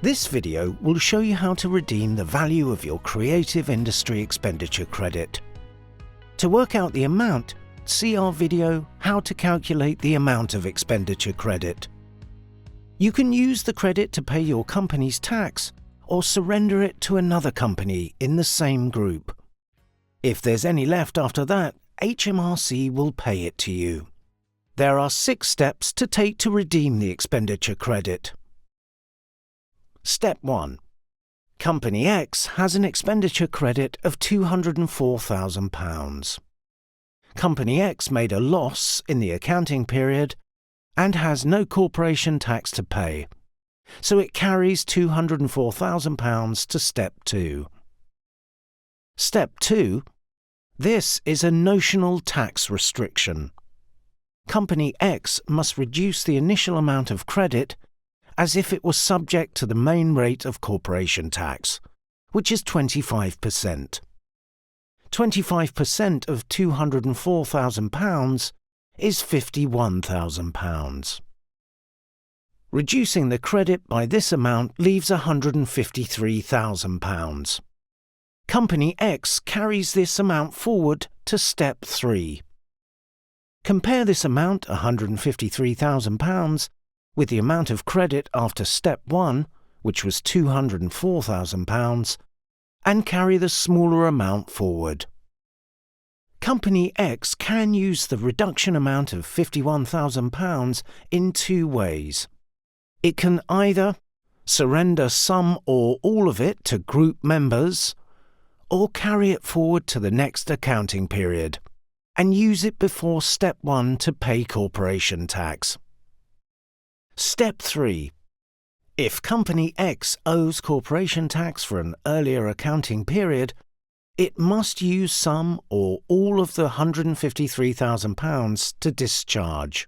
This video will show you how to redeem the value of your Creative Industry Expenditure Credit. To work out the amount, see our video How to Calculate the Amount of Expenditure Credit. You can use the credit to pay your company's tax or surrender it to another company in the same group. If there's any left after that, HMRC will pay it to you. There are 6 steps to take to redeem the expenditure credit. Step 1. Company X has an expenditure credit of £204,000. Company X made a loss in the accounting period and has no corporation tax to pay, so it carries £204,000 to Step 2. Step 2. This is a notional tax restriction. Company X must reduce the initial amount of credit as if it was subject to the main rate of corporation tax, which is 25%. 25% of £204,000 is £51,000. Reducing the credit by this amount leaves £153,000. Company X carries this amount forward to Step 3. Compare this amount, £153,000, with the amount of credit after Step 1, which was £204,000, and carry the smaller amount forward. Company X can use the reduction amount of £51,000 in 2 ways. It can either surrender some or all of it to group members, or carry it forward to the next accounting period and use it before Step 1 to pay corporation tax. Step 3. If Company X owes corporation tax for an earlier accounting period, it must use some or all of the £153,000 to discharge.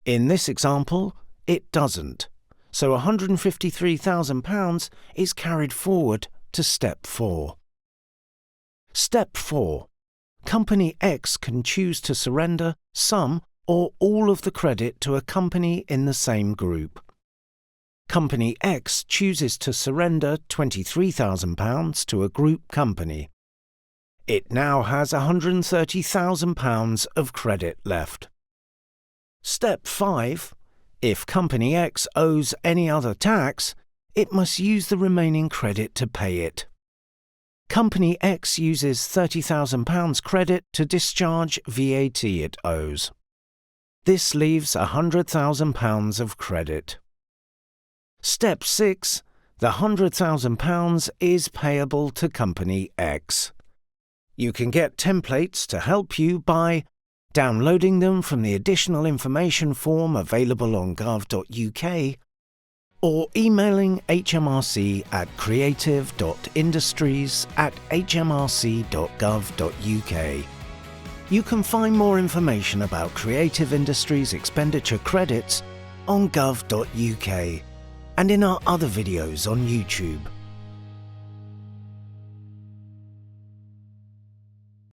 In this example, it doesn't, so £153,000 is carried forward to Step 4. Step 4. Company X can choose to surrender some or all of the credit to a company in the same group. Company X chooses to surrender £23,000 to a group company. It now has £130,000 of credit left. Step 5. If Company X owes any other tax, it must use the remaining credit to pay it. Company X uses £30,000 credit to discharge VAT it owes. This leaves £100,000 of credit. Step 6. The £100,000 is payable to Company X. You can get templates to help you by downloading them from the additional information form available on gov.uk or emailing HMRC at creative.industries@hmrc.gov.uk. You can find more information about Creative Industries Expenditure Credits on gov.uk and in our other videos on YouTube.